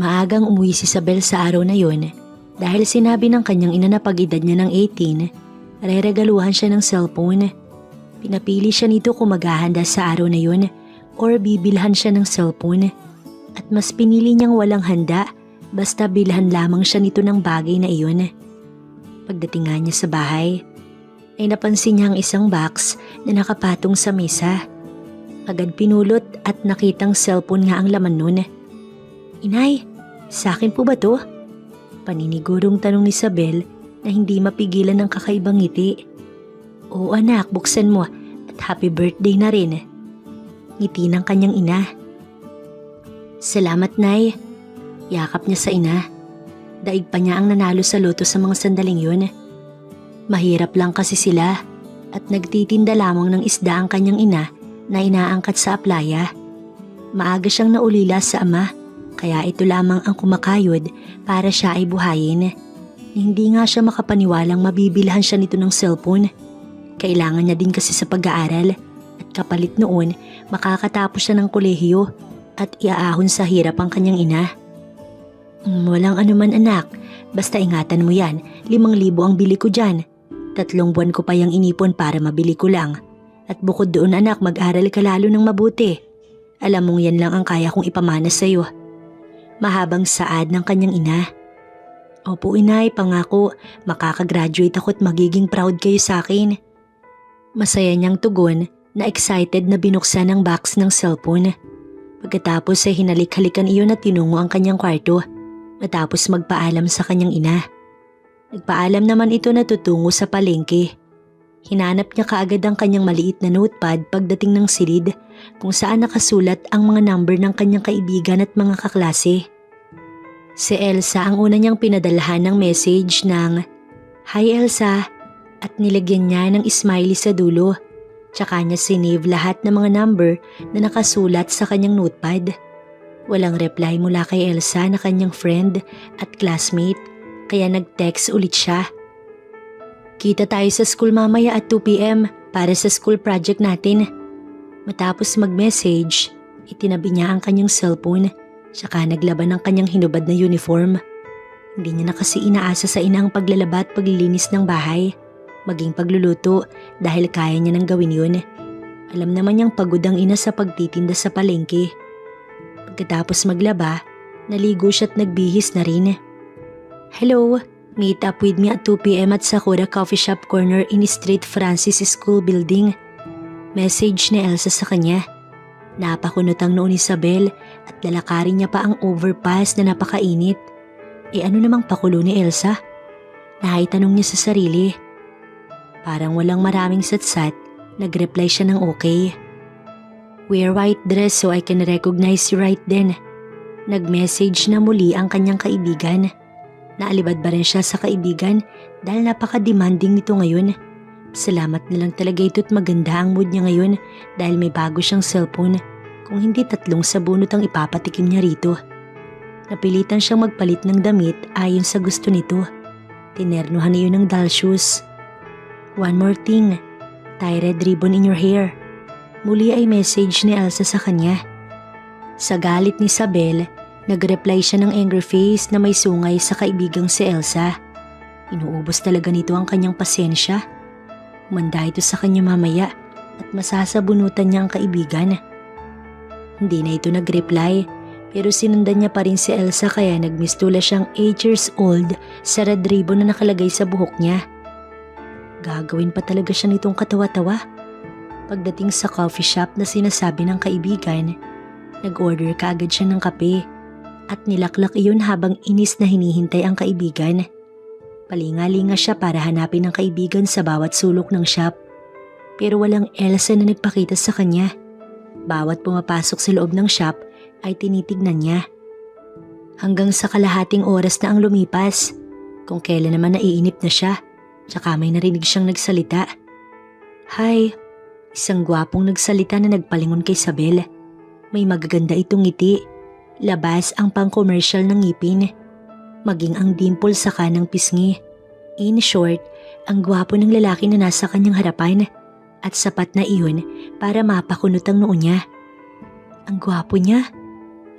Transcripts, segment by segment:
Maagang umuwi si Isabel sa araw na yun dahil sinabi ng kanyang ina na pag-edad niya ng 18, reregaluhan siya ng cellphone. Pinapili siya nito kung maghahanda sa araw na yun or bibilhan siya ng cellphone. At mas pinili niyang walang handa basta bilhan lamang siya nito ng bagay na iyon. Pagdating nga niya sa bahay, ay napansin niya ang isang box na nakapatong sa mesa. Agad pinulot at nakitang cellphone nga ang laman nun. "Inay, sa akin po ba to?" Paninigurong tanong ni Isabel na hindi mapigilan ng kakaibang ngiti. "Oo anak, buksan mo at happy birthday na rin." Ngiti ng kanyang ina. "Salamat, Nay." Yakap niya sa ina. Daig pa niya ang nanalo sa loto sa mga sandaling yun. Mahirap lang kasi sila at nagtitinda lamang ng isda ang kanyang ina na inaangkat sa aplaya. Maaga siyang naulila sa ama kaya ito lamang ang kumakayod para siya ay buhayin. Hindi nga siya makapaniwalang mabibilhan siya nito ng cellphone. Kailangan niya din kasi sa pag-aaral at kapalit noon makakatapos siya ng kolehiyo at iaahon sa hirap ang kanyang ina. "Walang anuman anak, basta ingatan mo yan, 5,000 ang bili ko dyan. 3 buwan ko pa yung inipon para mabili ko lang. At bukod doon anak, mag-aral ka lalo ng mabuti. Alam mong yan lang ang kaya kong ipamana sa'yo." Mahabang saad ng kanyang ina. "Opo inay, pangako, makakagraduate ako at magiging proud kayo sa akin." Masaya niyang tugon na excited na binuksan ang box ng cellphone. Pagkatapos ay hinalik-halikan iyon at tinungo ang kanyang kwarto matapos magpaalam sa kanyang ina. Nagpaalam naman ito na tutungo sa palengke. Hinanap niya kaagad ang kanyang maliit na notepad pagdating ng silid kung saan nakasulat ang mga number ng kanyang kaibigan at mga kaklase. Si Elsa ang una niyang pinadalhan ng message ng "Hi Elsa" at nilagyan niya ng smiley sa dulo. Tsaka niya sinave lahat ng mga number na nakasulat sa kanyang notepad. Walang reply mula kay Elsa na kanyang friend at classmate kaya nag-text ulit siya. "Kita tayo sa school mamaya at 2 p.m. para sa school project natin." Matapos mag-message, itinabi niya ang kanyang cellphone tsaka naglaban ng kanyang hinubad na uniform. Hindi niya na kasi inaasa sa ina ang paglalaba at paglilinis ng bahay, maging pagluluto dahil kaya niya nang gawin yun. Alam naman niyang pagod ang ina sa pagtitinda sa palengke. Pagkatapos maglaba, naligo siya at nagbihis na rin. "Hello, meet up with me at 2 p.m. at Sakura Coffee Shop corner in Street Francis School Building." Message ni Elsa sa kanya. Napakunot ang noo ni Isabel at lalakarin niya pa ang overpass na napakainit. Ano namang pakulo ni Elsa? Naitanong niya sa sarili. Parang walang maraming satsat, nag-reply siya ng okay. "Wear white dress so I can recognize you right then." Nag-message na muli ang kanyang kaibigan. Naalibad ba rin siya sa kaibigan dahil napaka-demanding nito ngayon. Salamat na lang talaga ito at maganda ang mood niya ngayon dahil may bago siyang cellphone. Kung hindi 3 sabunot ang ipapatikim niya rito. Napilitan siyang magpalit ng damit ayon sa gusto nito. Tinernuhan niyo ng doll shoes. "One more thing, tie red ribbon in your hair." Muli ay message ni Elsa sa kanya. Sa galit ni Isabel, nag-reply siya ng angry face na may sungay sa kaibigang si Elsa. Inuubos talaga nito ang kanyang pasensya. Manda ito sa kanya mamaya at masasabunutan niya ang kaibigan. Hindi na ito nag-reply pero sinundan niya pa rin si Elsa kaya nagmistula siyang 8 years old sa red ribbon na nakalagay sa buhok niya. Gagawin pa talaga siya nitong katawa-tawa. Pagdating sa coffee shop na sinasabi ng kaibigan, nag-order kaagad siya ng kape at nilaklak iyon habang inis na hinihintay ang kaibigan. Palinga-linga siya para hanapin ang kaibigan sa bawat sulok ng shop. Pero walang Elsa na nagpakita sa kanya. Bawat pumapasok sa loob ng shop ay tinitignan niya. Hanggang sa kalahating oras na ang lumipas, kung kailan naman naiinip na siya, tsaka may narinig siyang nagsalita. "Hi." Isang gwapong nagsalita na nagpalingon kay Isabel. May magaganda itong ngiti. Labas ang pang-commercial ng ngipin. Maging ang dimple sa kanang pisngi. In short, ang gwapo ng lalaki na nasa kanyang harapan at sapat na iyon para mapakunot ang noo niya. Ang gwapo niya.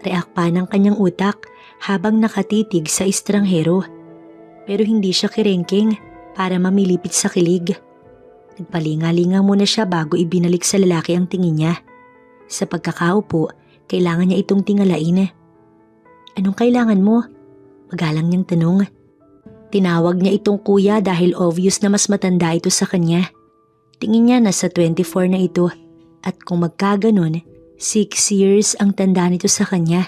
Reak pa ng kanyang utak habang nakatitig sa estranghero. Pero hindi siya kirengking para mamilipit sa kilig. Nagpalinga-linga muna siya bago ibinalik sa lalaki ang tingin niya. Sa pagkakaupo, kailangan niya itong tingalain. "Anong kailangan mo?" Magalang niyang tanong. Tinawag niya itong kuya dahil obvious na mas matanda ito sa kanya. Tingin niya nasa 24 na ito at kung magkaganon, 6 years ang tanda nito sa kanya.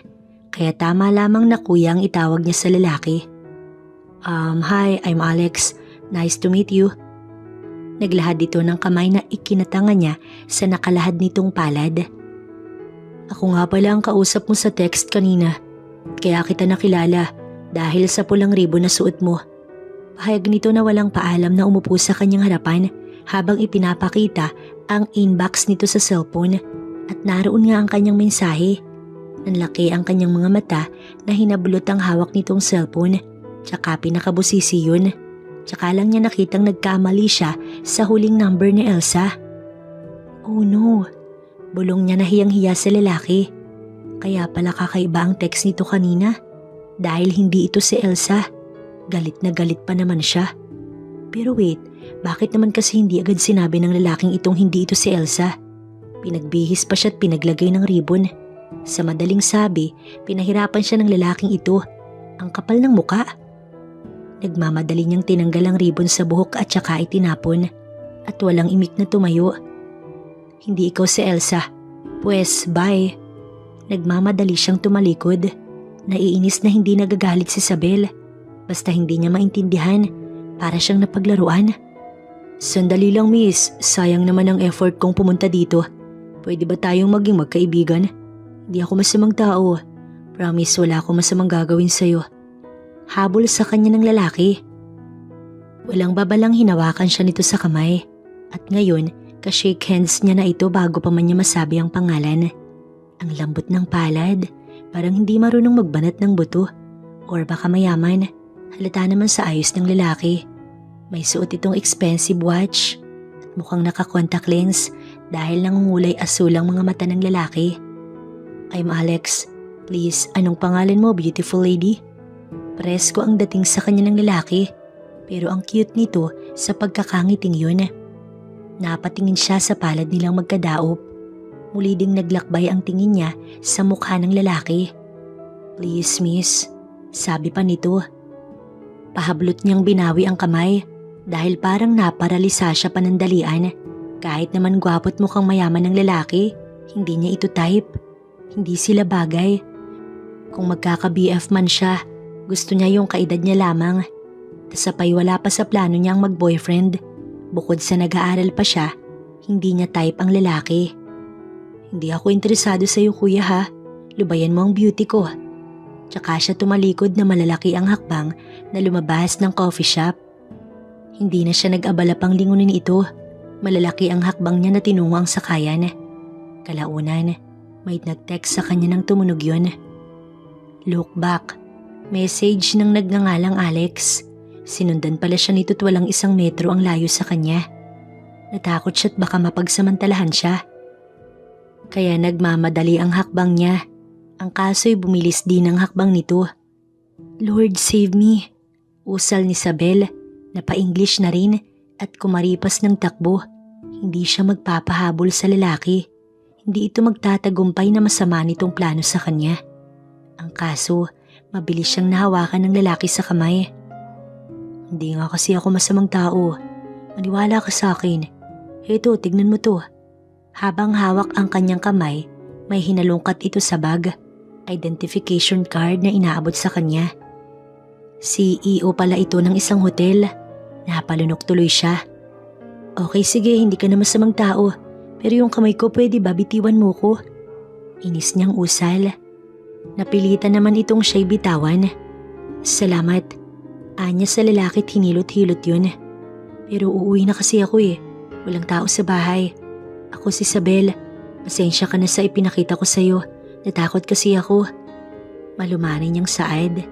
Kaya tama lamang na kuya ang itawag niya sa lalaki. Hi, I'm Alex. Nice to meet you." Naglahad ito ng kamay na ikinatangan niya sa nakalahad nitong palad. "Ako nga pala ang kausap mo sa text kanina. Kaya kita nakilala dahil sa pulang ribbon na suot mo." Pahayag nito na walang paalam na umupo sa kanyang harapan habang ipinapakita ang inbox nito sa cellphone at naroon nga ang kanyang mensahe. Nanlaki ang kanyang mga mata na hinablot ang hawak nitong cellphone, tsaka pinakabusisi yun. Tsaka lang niya nakitang nagkamali siya sa huling number ni Elsa. Oh no, bulong niya na hiyang-hiya sa lalaki. Kaya pala kakaiba ang text nito kanina dahil hindi ito si Elsa. Galit na galit pa naman siya. Pero wait, bakit naman kasi hindi agad sinabi ng lalaking itong hindi ito si Elsa? Pinagbihis pa siya at pinaglagay ng ribbon. Sa madaling sabi, pinahirapan siya ng lalaking ito. Ang kapal ng muka. Nagmamadali niyang tinanggal ang ribbon sa buhok at saka itinapon. At walang imik na tumayo. "Hindi ikaw si Elsa. Pues, bye." Nagmamadali siyang tumalikod. Naiinis na hindi nagagalit si Isabel. Basta hindi niya maintindihan, para siyang napaglaruan. "Sandali lang miss, sayang naman ang effort kong pumunta dito. Pwede ba tayong maging magkaibigan? Hindi ako masamang tao. Promise wala akong masamang gagawin sa'yo." Habol sa kanya ng lalaki. Walang babalang hinawakan siya nito sa kamay. At ngayon, ka-shake hands niya na ito bago pa man niya masabi ang pangalan. Ang lambot ng palad, parang hindi marunong magbanat ng buto. Or baka mayaman. Halata naman sa ayos ng lalaki. May suot itong expensive watch at mukhang naka-contact lens dahil nangungulay asul ang mga mata ng lalaki. "I'm Alex. Please, anong pangalan mo, beautiful lady?" Presko ang dating sa kanya ng lalaki, pero ang cute nito sa pagkakangiting yun. Napatingin siya sa palad nilang magkadaop. Muli ding naglakbay ang tingin niya sa mukha ng lalaki. "Please miss," sabi pa nito. Pahablot niyang binawi ang kamay dahil parang naparalisa siya panandalian. Kahit naman gwapo't mukhang mayaman ng lalaki, hindi niya ito type. Hindi sila bagay. Kung magkaka-BF man siya, gusto niya yung kaedad niya lamang. Tasapay wala pa sa plano niyang mag-boyfriend. Bukod sa nag-aaral pa siya, hindi niya type ang lalaki. "Hindi ako interesado sa iyo kuya ha. Lubayan mo ang beauty ko." Tsaka siya tumalikod na malalaki ang hakbang na lumabas ng coffee shop. Hindi na siya nag-abala pang lingunin ito. Malalaki ang hakbang niya na tinungo ang sakayan. Kalaunan, may nag-text sa kanya nang tumunog yun. Look back. Message ng nagngangalang Alex. Sinundan pala siya nito't walang 1 metro ang layo sa kanya. Natakot siya't baka mapagsamantalahan siya. Kaya nagmamadali ang hakbang niya. Ang kaso'y bumilis din ang hakbang nito. "Lord save me." Usal ni Isabel na pa-English na rin at kumaripas ng takbo. Hindi siya magpapahabol sa lalaki. Hindi ito magtatagumpay na masama nitong plano sa kanya. Ang kaso, mabilis siyang nahawakan ng lalaki sa kamay. "Hindi nga kasi ako masamang tao. Maniwala ka sa akin. Heto, tignan mo to." Habang hawak ang kanyang kamay, may hinalungkat ito sa bag. Identification card na inaabot sa kanya. CEO pala ito ng isang hotel. Napalunok tuloy siya. "Okay sige, hindi ka na masamang tao. Pero yung kamay ko pwede ba bitiwan mo ko?" Inis niyang usal. Napilitan naman itong siya'y bitawan. "Salamat." Anya sa lalaki't hinilot-hilot yun. "Pero uuwi na kasi ako eh. Walang tao sa bahay. Ako si Isabel. Pasensya ka na sa ipinakita ko sa'yo. Natakot kasi ako." Malumanay niyang saad.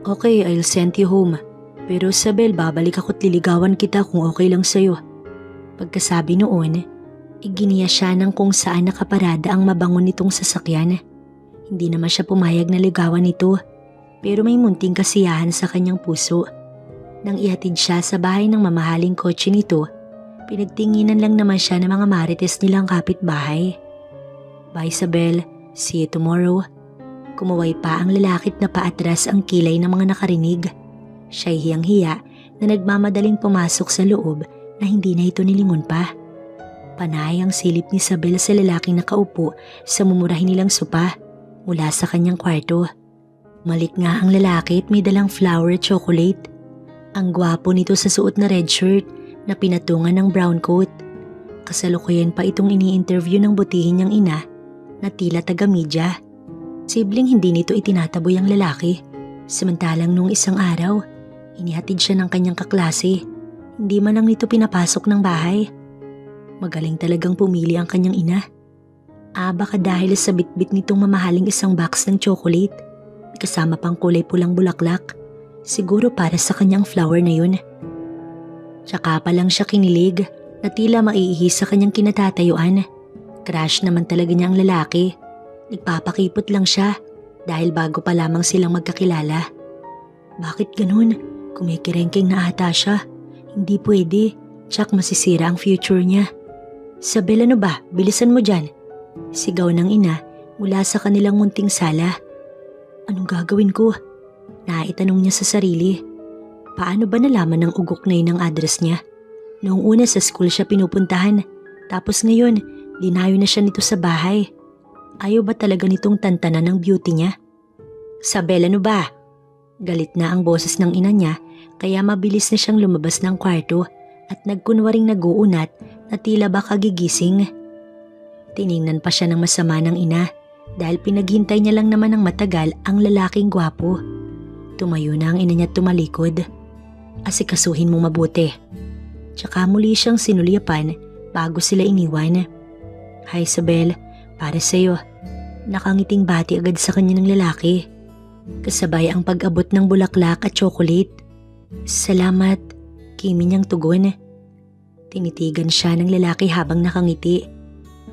"Okay, I'll send you home. Pero Isabel, babalik ako't liligawan kita kung okay lang sa'yo." Pagkasabi noon, iginiya siya ng kung saan nakaparada ang mabangon nitong sasakyan. Hindi naman siya pumayag na ligawan nito. pero may munting kasiyahan sa kanyang puso. Nang ihatid siya sa bahay ng mamahaling kotse nito, pinagtinginan lang naman siya ng mga marites nilang kapitbahay. Bye Isabel, see you tomorrow. Kumuway pa ang lalakit na paatras ang kilay ng mga nakarinig. Siya'y hiyang-hiya na nagmamadaling pumasok sa loob na hindi na ito nilingon pa. Panay ang silip ni Isabel sa lalaking nakaupo sa mumurahin nilang sopa mula sa kanyang kwarto. Malik nga ang lalaki at may dalang flower at chocolate. Ang gwapo nito sa suot na red shirt na pinatungan ng brown coat. Kasalukuyan pa itong ini-interview ng butihin niyang ina na tila taga-media. Sibling hindi nito itinataboy ang lalaki. Samantalang nung isang araw, inihatid siya ng kanyang kaklase. Hindi man lang nito pinapasok ng bahay. Magaling talagang pumili ang kanyang ina. Baka dahil sa bitbit nitong mamahaling isang box ng chocolate, kasama pang kulay pulang bulaklak. Siguro para sa kanyang flower na yun. Tsaka pa lang siya kinilig na tila maiihi sa kanyang kinatatayuan. Crush naman talaga niya ang lalaki. Nagpapakipot lang siya dahil bago pa lamang silang magkakilala. Bakit ganun? Kumikirengking na ata siya. Hindi pwede. Tsak masisira ang future niya. Isabel, ano ba? Bilisan mo dyan. Sigaw ng ina mula sa kanilang munting sala. Anong gagawin ko? Naitanong niya sa sarili. Paano ba nalaman ng ugok na yun ang address niya? Noong una sa school siya pinupuntahan. Tapos ngayon, dinayo na siya nito sa bahay. Ayaw ba talaga nitong tantanan ng beauty niya? Isabel, ano ba? Galit na ang boses ng ina niya kaya mabilis na siyang lumabas ng kwarto at nagkunwaring naguunat na tila ba kagigising. Tiningnan pa siya ng masama ng ina dahil pinaghintay niya lang naman ng matagal ang lalaking gwapo. Tumayo na ang ina niya at tumalikod. Asikasuhin mong mabuti. Tsaka muli siyang sinulyapan bago sila iniwan. Hi Isabel, para sa'yo. Nakangiting bati agad sa kanya ng lalaki. Kasabay ang pag-abot ng bulaklak at chocolate. Salamat, kimi niyang tugon. Tinitigan siya ng lalaki habang nakangiti.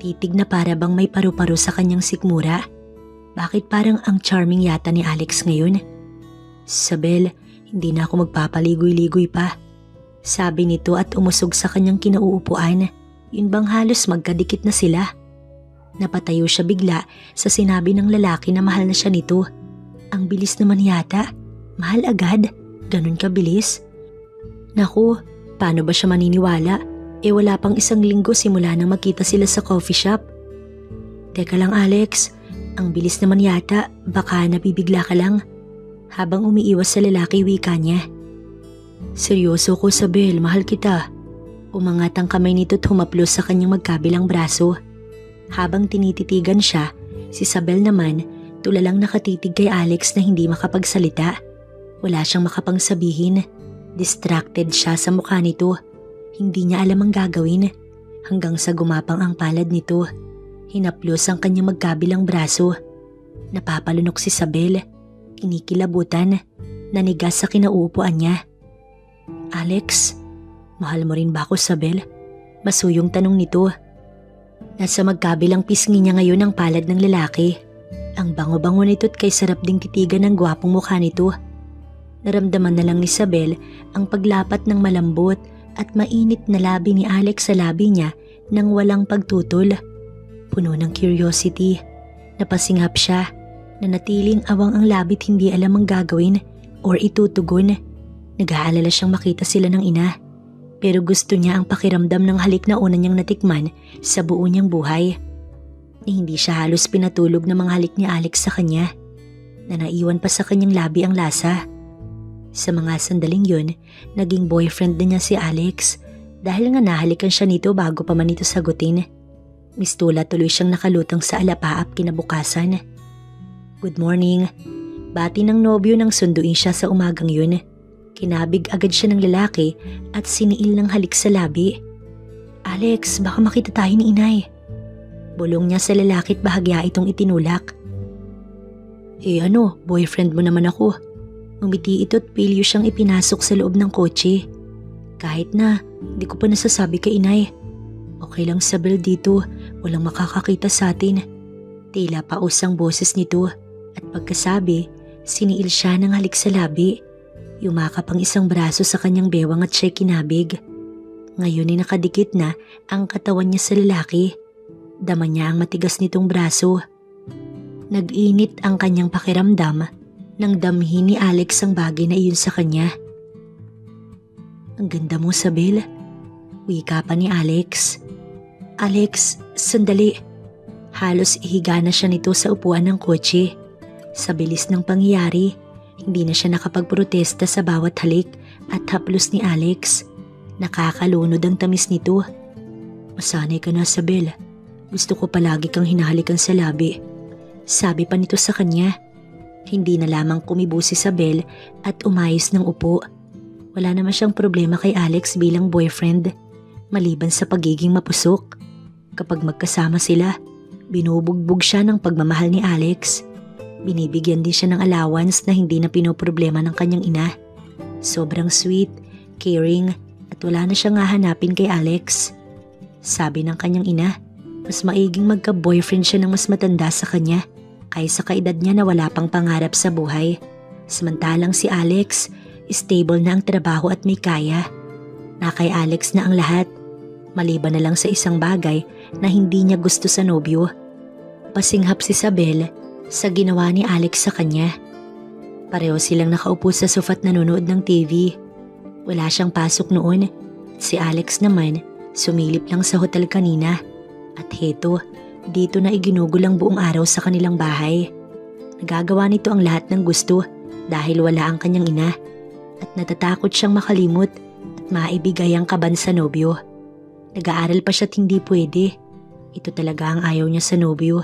Titig na para bang may paru-paro sa kanyang sikmura. Bakit parang ang charming yata ni Alex ngayon? Isabel, hindi na ako magpapaligoy-ligoy pa. Sabi nito at umusog sa kanyang kinauupuan. Yun bang halos magkadikit na sila? Napatayo siya bigla sa sinabi ng lalaki na mahal na siya nito. Ang bilis naman yata. Mahal agad? Ganun kabilis? Naku, paano ba siya maniniwala? Wala pang isang linggo simula nang magkita sila sa coffee shop. Teka lang Alex, ang bilis naman yata, baka nabibigla ka lang. Habang umiiwas sa lalaki wika niya. Seryoso ko Isabel, mahal kita. Umangat ang kamay nito at humaplos sa kanyang magkabilang braso. Habang tinititigan siya, si Isabel naman tulalang nakatitig kay Alex na hindi makapagsalita. Wala siyang makapangsabihin. Distracted siya sa mukha nito. Hindi niya alam ang gagawin hanggang sa gumapang ang palad nito. Hinaplos ang kanyang magkabilang braso. Napapalunok si Isabel. Kinikilabutan. Nanigas sa kinauupuan niya. Alex, mahal mo rin ba ako Isabel? Masuyong tanong nito. Nasa magkabilang pisngi niya ngayon ang palad ng lalaki. Ang bango-bango nito't kay sarap ding titigan ng gwapong mukha nito. Naramdaman na lang ni Isabel ang paglapat ng malambot at mainit na labi ni Alex sa labi niya nang walang pagtutol. Puno ng curiosity, napasingap siya, nanatiling awang ang labit hindi alam ang gagawin or itutugon. Nag-aalala siyang makita sila ng ina, pero gusto niya ang pakiramdam ng halik na una niyang natikman sa buo niyang buhay. Hindi siya halos pinatulog ng mga halik ni Alex sa kanya, na naiwan pa sa kanyang labi ang lasa. Sa mga sandaling yun, naging boyfriend na niya si Alex dahil nga nahalikan siya nito bago pa man ito sagutin. Mistula tuloy siyang nakalutang sa alapaap kinabukasan. Good morning. Bati ng nobyo nang sunduin siya sa umagang yun. Kinabig agad siya ng lalaki at siniil ng halik sa labi. Alex, baka makita tayo ni inay. Bulong niya sa lalaki at bahagya itong itinulak. Boyfriend mo naman ako. Umiti ito at pilyo siyang ipinasok sa loob ng kotse. Kahit na, hindi ko pa nasasabi kay inay. Okay lang Isabel dito, walang makakakita sa atin. Tila paus ang boses nito at pagkasabi, Siniil siya ng halik sa labi. Yumakap ang isang braso sa kanyang bewang at siya'y kinabig. Ngayon ay nakadikit na ang katawan niya sa lalaki. Dama niya ang matigas nitong braso. Nag-init ang kanyang pakiramdam nang damhin ni Alex ang bagay na iyon sa kanya. Ang ganda mo, Sabel. Wika pa ni Alex. Alex, sandali. Halos ihiga na siya nito sa upuan ng kotse. Sa bilis ng pangyayari, hindi na siya nakapagprotesta sa bawat halik at haplos ni Alex. Nakakalunod ang tamis nito. Masanay ka na, Sabel. Gusto ko palagi kang hinahalikan sa labi. Sabi pa nito sa kanya. Hindi na lamang kumibo si Sabel at umayos ng upo. Wala naman siyang problema kay Alex bilang boyfriend, maliban sa pagiging mapusok. Kapag magkasama sila, binubugbog siya ng pagmamahal ni Alex. Binibigyan din siya ng allowance na hindi na pinoproblema ng kanyang ina. Sobrang sweet, caring, at wala na siyang hahanapin kay Alex. Sabi ng kanyang ina, mas maiging magka-boyfriend siya ng mas matanda sa kanya kaysa kaedad niya na wala pang pangarap sa buhay. Samantalang si Alex, stable na ang trabaho at may kaya. Na kay Alex na ang lahat, maliban na lang sa isang bagay na hindi niya gusto sa nobyo. Pasinghap si Sabel sa ginawa ni Alex sa kanya. Pareho silang nakaupo sa sofa at nanonood ng TV. Wala siyang pasok noon. Si Alex naman, sumilip lang sa hotel kanina. At heto, dito na iginugol ang buong araw sa kanilang bahay. Nagagawa nito ang lahat ng gusto dahil wala ang kanyang ina. At natatakot siyang makalimot at maibigay ang kaban sa nobyo. Nag-aaral pa siya't hindi pwede. Ito talaga ang ayaw niya sa nobyo.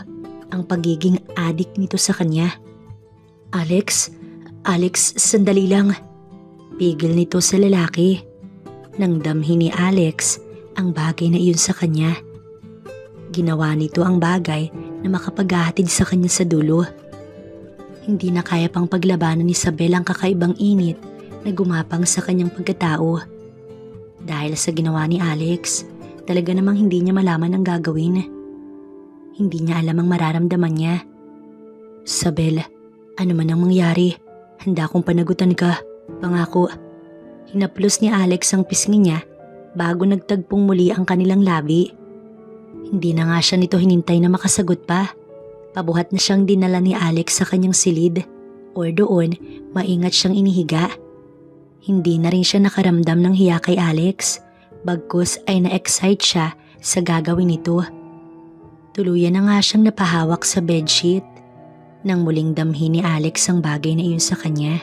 Ang pagiging adik nito sa kanya. Alex, sandali lang. Pigil nito sa lalaki. Nang damhin ni Alex ang bagay na iyon sa kanya. Ginawa nito ang bagay na makapaghahatid sa kanya sa dulo. Hindi na kaya pang paglabanan ni Sabel ang kakaibang init na gumapang sa kanyang pagkatao. Dahil sa ginawa ni Alex, talaga namang hindi niya malaman ang gagawin. Hindi niya alam ang mararamdaman niya. Sabel, ano man ang mangyari, handa kong panagutan ka, pangako. Hinaplos ni Alex ang pisngi niya bago nagtagpong muli ang kanilang labi. Hindi na nga siya nito hinintay na makasagot pa. Pabuhat na siyang dinala ni Alex sa kanyang silid or doon maingat siyang inihiga. Hindi na rin siya nakaramdam ng hiya kay Alex, bagkus ay na-excite siya sa gagawin nito. Tuluyan na nga siyang napahawak sa bedsheet nang muling damhin ni Alex ang bagay na iyon sa kanya.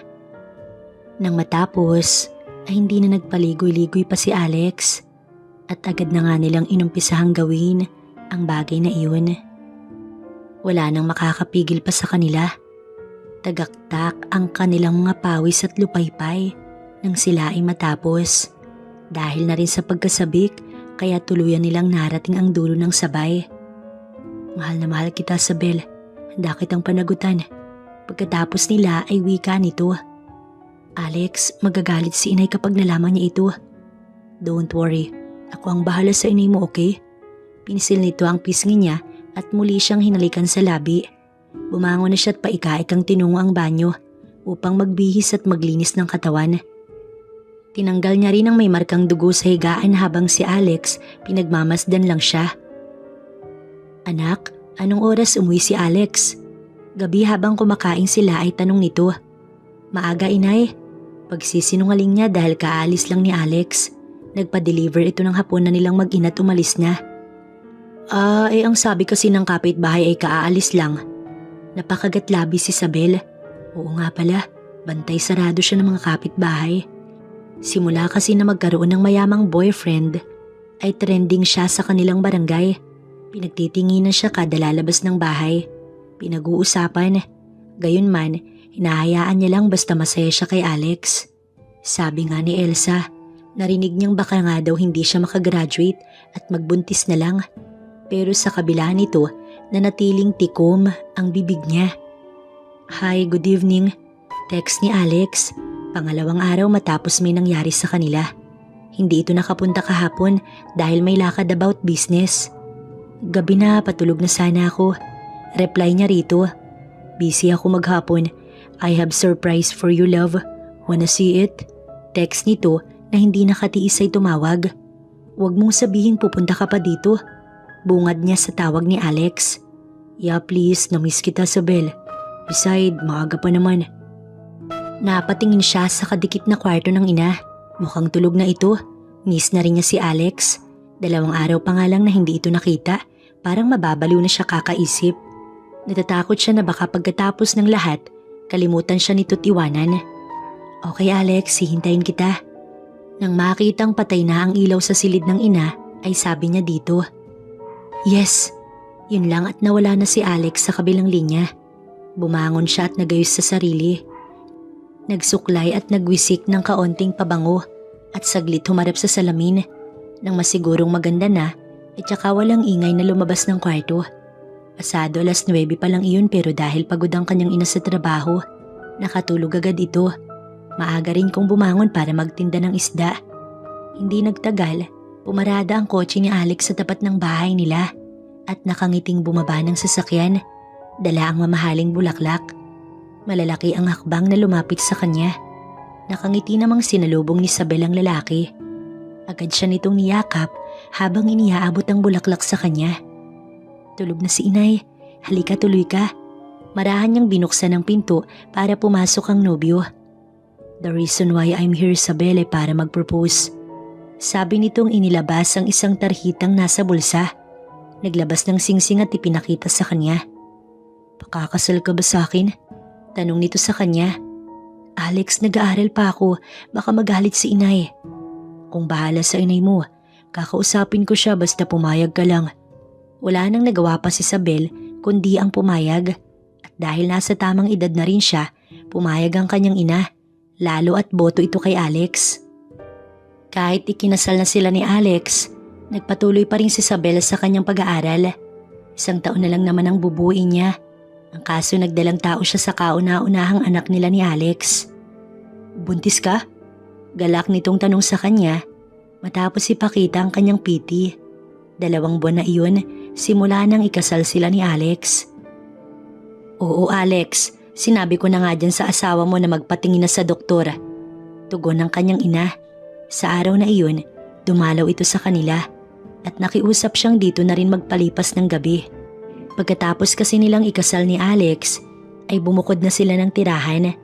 Nang matapos ay hindi na nagpaligoy-ligoy pa si Alex at agad na nga nilang inumpisahang gawin ang bagay na iyon. Wala nang makakapigil pa sa kanila. Tagaktak ang kanilang mga pawis at lupaypay nang sila ay matapos. Dahil na rin sa pagkasabik kaya tuluyan nilang narating ang dulo ng sabay. Mahal na mahal kita, Sabel. Handa kitang panagutan. Pagkatapos nila ay wika nito. Alex, magagalit si inay kapag nalaman niya ito. Don't worry. Ako ang bahala sa inay mo, okay? Pinisil nito ang pisngi niya at muli siyang hinalikan sa labi. Bumangon na siya at paikaikang tinungo ang banyo upang magbihis at maglinis ng katawan. Tinanggal niya rin ang may markang dugo sa higaan habang si Alex pinagmamasdan lang siya. Anak, anong oras umuwi si Alex? Gabi habang kumakain sila ay tanong nito. Maaga, inay. Pagsisinungaling niya dahil kaalis lang ni Alex. Nagpa-deliver ito ng hapon na nilang mag-ina at umalis na. Ang sabi kasi ng kapitbahay ay kaaalis lang. Napakagatlabi si Sabel. Oo nga pala, bantay sarado siya ng mga kapitbahay. Simula kasi na magkaroon ng mayamang boyfriend, ay trending siya sa kanilang barangay. Pinagtitinginan siya kada lalabas ng bahay. Pinag-uusapan. Gayunman, hinahayaan niya lang basta masaya siya kay Alex. Sabi nga ni Elsa, narinig niyang baka nga daw hindi siya makagraduate at magbuntis na lang. Pero sa kabila nito, nanatiling tikom ang bibig niya. Hi, good evening. Text ni Alex. Pangalawang araw matapos may nangyari sa kanila. Hindi ito nakapunta kahapon dahil may lakad about business. Gabi na, patulog na sana ako. Reply niya rito. Busy ako maghapon. I have surprise for you, love. Wanna see it? Text nito na hindi nakatiis ay tumawag. Huwag mong sabihin pupunta ka pa dito. Bungad niya sa tawag ni Alex. Yeah, please, namiss kita, Sabel. Beside, maaga pa naman. Napatingin siya sa kadikit na kwarto ng ina. Mukhang tulog na ito. Miss na rin niya si Alex. 2 araw pa nga lang na hindi ito nakita. Parang mababaliw na siya kakaisip. Natatakot siya na baka pagkatapos ng lahat, kalimutan siya nito't iwanan. Okay Alex, hihintayin kita. Nang makitang patay na ang ilaw sa silid ng ina, ay sabi niya dito. Yes. Yun lang at nawala na si Alex sa kabilang linya. Bumangon siya at nagayos sa sarili. Nagsuklay at nagwisik ng kaunting pabango at saglit humarap sa salamin. Nang masigurong maganda na, at saka walang ingay na lumabas ng kwarto. Pasado 9:00 pa lang iyon pero dahil pagod ang kanyang ina sa trabaho, nakatulog agad ito. Maaga rin kung bumangon para magtinda ng isda. Hindi nagtagal, pumarada ang kotse ni Alex sa tapat ng bahay nila at nakangiting bumaba ng sasakyan. Dala ang mamahaling bulaklak. Malalaki ang hakbang na lumapit sa kanya. Nakangiti namang sinalubong ni Sabel ang lalaki. Agad siya nitong niyakap habang iniaabot ang bulaklak sa kanya. Tulog na si inay, halika tuloy ka. Marahan niyang binuksan ang pinto para pumasok ang nobyo. The reason why I'm here, Sabel, ay para mag-propose. Sabi nitong inilabas ang isang tarhitang nasa bulsa. Naglabas ng singsing at ipinakita sa kanya. Pakakasal ka ba sa akin? Tanong nito sa kanya. Alex, nag-aaral pa ako, baka magalit si inay. Kung bahala sa inay mo, kakausapin ko siya basta pumayag ka lang. Wala nang nagawa pa si Sabel kundi ang pumayag. At dahil nasa tamang edad na rin siya, pumayag ang kanyang ina. Lalo at boto ito kay Alex. Kahit ikinasal na sila ni Alex, nagpatuloy pa rin si Sabel sa kanyang pag-aaral. 1 taon na lang naman ang bubuin niya. Ang kaso nagdalang tao siya sa kauna-unahang anak nila ni Alex. Buntis ka? Galak nitong tanong sa kanya matapos ipakita ang kanyang piti. 2 buwan na iyon simula nang ikasal sila ni Alex. Oo Alex, sinabi ko na nga dyan sa asawa mo na magpatingin na sa doktor. Tugon ng kanyang ina. Sa araw na iyon, dumalaw ito sa kanila at nakiusap siyang dito na rin magpalipas ng gabi. Pagkatapos kasi nilang ikasal ni Alex, ay bumukod na sila ng tirahan.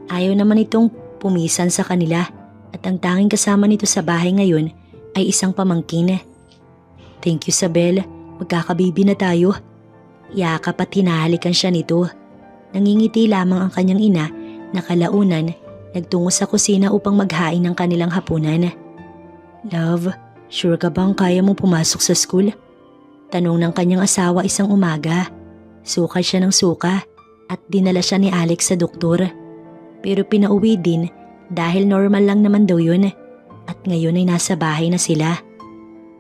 Ayaw naman itong pumisan sa kanila at ang tanging kasama nito sa bahay ngayon ay isang pamangkin. Thank you Sabel, magkakabibi na tayo. Yakap at hinahalikan siya nito. Nangingiti lamang ang kanyang ina na kalaunan nagtungo sa kusina upang maghain ng kanilang hapunan. Love, sure ka bang kaya mo pumasok sa school? Tanong ng kanyang asawa isang umaga. Suka siya ng suka at dinala siya ni Alex sa doktor. Pero pinauwi din dahil normal lang naman daw yun at ngayon ay nasa bahay na sila.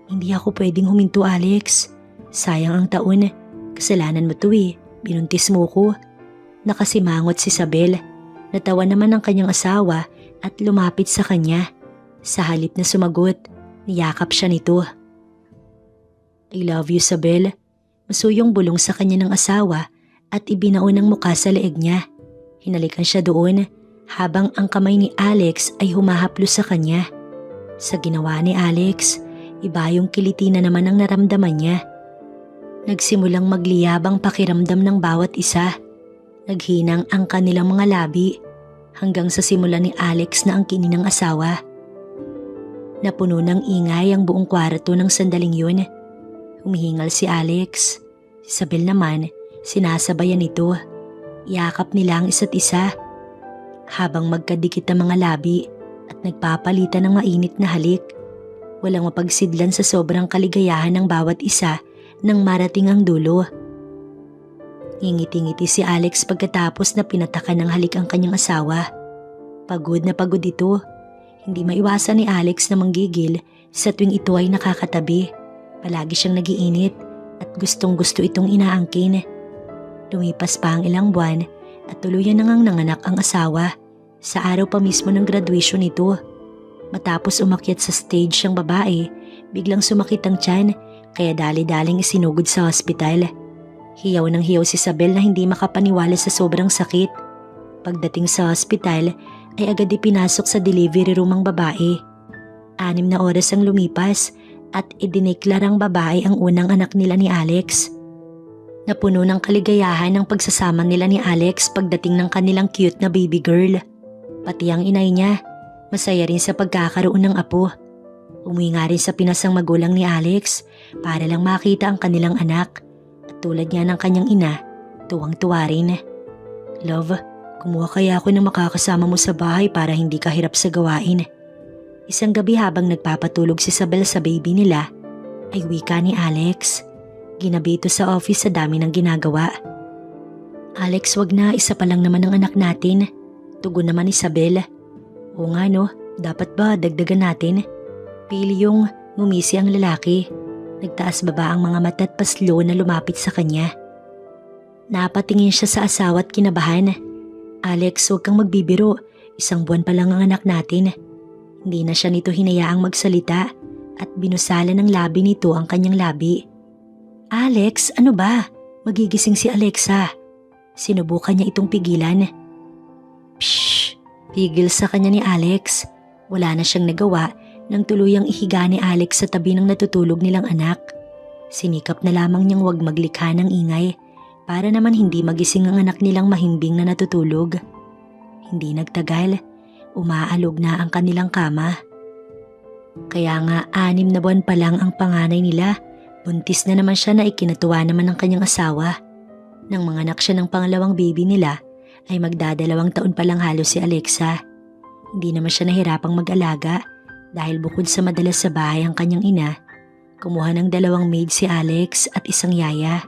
Hindi ako pwedeng huminto Alex. Sayang ang taon. Kasalanan mo to eh. Binuntis mo ko. Nakasimangot si Sabel. Natawa naman ang kanyang asawa at lumapit sa kanya. Sa halip na sumagot, niyakap siya nito. I love you Sabel. Masuyong bulong sa kanya ng asawa at ibinaon ang muka sa leeg niya. Hinalikan siya doon habang ang kamay ni Alex ay humahaplo sa kanya. Sa ginawa ni Alex, iba yung kiliti na naman ang naramdaman niya. Nagsimulang magliyabang pakiramdam ng bawat isa. Naghinang ang kanilang mga labi hanggang sa simula ni Alex na ang kini ng asawa. Napuno ng ingay ang buong kwarto ng sandaling yun. Humihingal si Alex. Si Sabel naman, sinasabayan ito. Yakap nila ang isa't isa. Habang magkadikit ang mga labi at nagpapalitan ng mainit na halik. Walang mapagsidlan sa sobrang kaligayahan ng bawat isa nang marating ang dulo. Ngingiti-ngiti si Alex pagkatapos na pinatakan ng halik ang kanyang asawa. Pagod na pagod ito. Hindi maiwasan ni Alex na manggigil sa tuwing ito ay nakakatabi. Palagi siyang nagiinit at gustong-gusto itong inaangkin. Lumipas pa ang ilang buwan at tuluyan na ngang nanganak ang asawa sa araw pa mismo ng graduation nito. Matapos umakyat sa stage ang babae, biglang sumakit ang tiyan kaya dali-daling isinugod sa hospital. Hiyaw ng hiyaw si Sabel na hindi makapaniwala sa sobrang sakit. Pagdating sa hospital ay agad ipinasok sa delivery room ang babae. 6 na oras ang lumipas at idineklarang babae ang unang anak nila ni Alex. Napuno ng kaligayahan ang pagsasama nila ni Alex pagdating ng kanilang cute na baby girl. Pati ang inay niya, masaya rin sa pagkakaroon ng apo. Umuwi nga rin sa Pinas ang magulang ni Alex para lang makita ang kanilang anak. At tulad niya ng kanyang ina, tuwang-tuwa rin. Love, kumuha kaya ako ng makakasama mo sa bahay para hindi ka hirap sa gawain. Isang gabi habang nagpapatulog si Isabel sa baby nila, ay wika ni Alex. Ginabi ito sa office sa dami ng ginagawa. Alex, wag na, isa pa lang naman ang anak natin. Tugon naman Isabel. Oo nga no, dapat ba dagdagan natin? Pili yung ngumisi ang lalaki. Nagtaas baba ang mga mata at paslo na lumapit sa kanya. Napatingin siya sa asawa at kinabahan. Alex, huwag kang magbibiro. 1 buwan pa lang ang anak natin. Hindi na siya nito hinayaang magsalita at binusala ng labi nito ang kanyang labi. Alex, ano ba? Magigising si Alexa. Sinubukan niya itong pigilan. Pshh! Pigil sa kanya ni Alex. Wala na siyang nagawa nang tuluyang ihiga ni Alex sa tabi ng natutulog nilang anak. Sinikap na lamang niyang huwag maglikha ng ingay para naman hindi magising ang anak nilang mahimbing na natutulog. Hindi nagtagal, umaalog na ang kanilang kama. Kaya nga 6 na buwan pa lang ang panganay nila, buntis na naman siya na ikinatuwa naman ng kanyang asawa. Nang manganak siya ng pangalawang baby nila, ay magdadalawang taon pa lang halos si Alexa. Hindi naman siya nahirapang mag-alaga dahil bukod sa madalas sa bahay ang kanyang ina, kumuha ng 2 maid si Alex at isang yaya.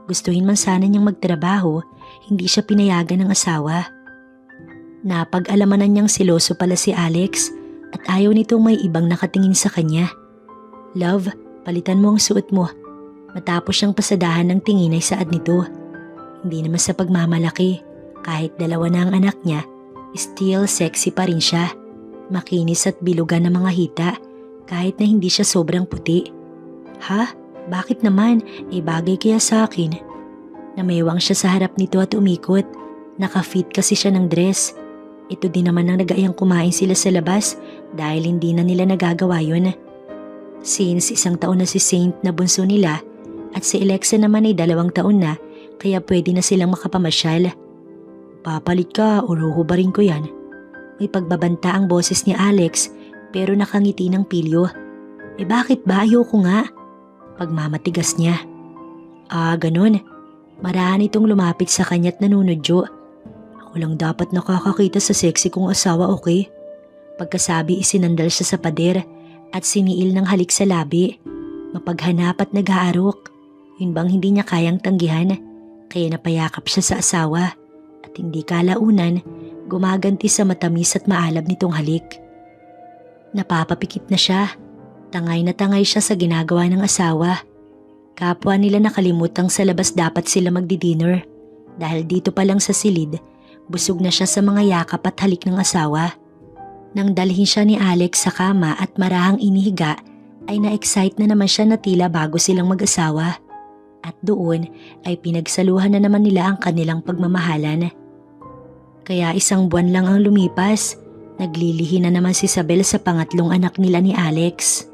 Gustuhin man sana niyang magtrabaho, hindi siya pinayagan ng asawa. Napag-alamanan niyang seloso pala si Alex at ayaw nitong may ibang nakatingin sa kanya. Love, palitan mo ang suot mo. Matapos siyang pasadahan ng tingin ay saad nito. Hindi naman sa pagmamalaki, kahit 2 na ang anak niya, still sexy pa rin siya. Makinis at bilugan ng mga hita kahit na hindi siya sobrang puti. Ha? Bakit naman? Bagay kaya sa akin. Namewang siya sa harap nito at umikot. Naka-fit kasi siya ng dress. Ito din naman ang nag-aayang kumain sila sa labas dahil hindi na nila nagagawa yun. Since 1 taon na si Saint na bunso nila at si Alexa naman ay 2 taon na kaya pwede na silang makapamasyal. Papalit ka o ruhubarin ko yan. May pagbabanta ang boses ni Alex pero nakangiti ng pilyo. Bakit ba? Ayoko nga. Pagmamatigas niya. Ganun. Marahan itong lumapit sa kanya't nanunodyo. Ako lang dapat nakakakita sa sexy kong asawa, okay? Pagkasabi isinandal siya sa pader at siniil ng halik sa labi. Mapaghanap at nag-aarok. Yun bang hindi niya kayang tanggihan? Kaya napayakap siya sa asawa at hindi kalaunan gumaganti sa matamis at maalab nitong halik. Napapapikit na siya. Tangay na tangay siya sa ginagawa ng asawa. Kapwa nila nakalimutang sa labas dapat sila magdi-dinner dahil dito pa lang sa silid, busog na siya sa mga yakap at halik ng asawa. Nang dalhin siya ni Alex sa kama at marahang inihiga, ay na-excite na naman siya na tila bago silang mag-asawa. At doon ay pinagsaluhan na naman nila ang kanilang pagmamahalan. Kaya 1 buwan lang ang lumipas, naglilihi na naman si Isabel sa pangatlong anak nila ni Alex.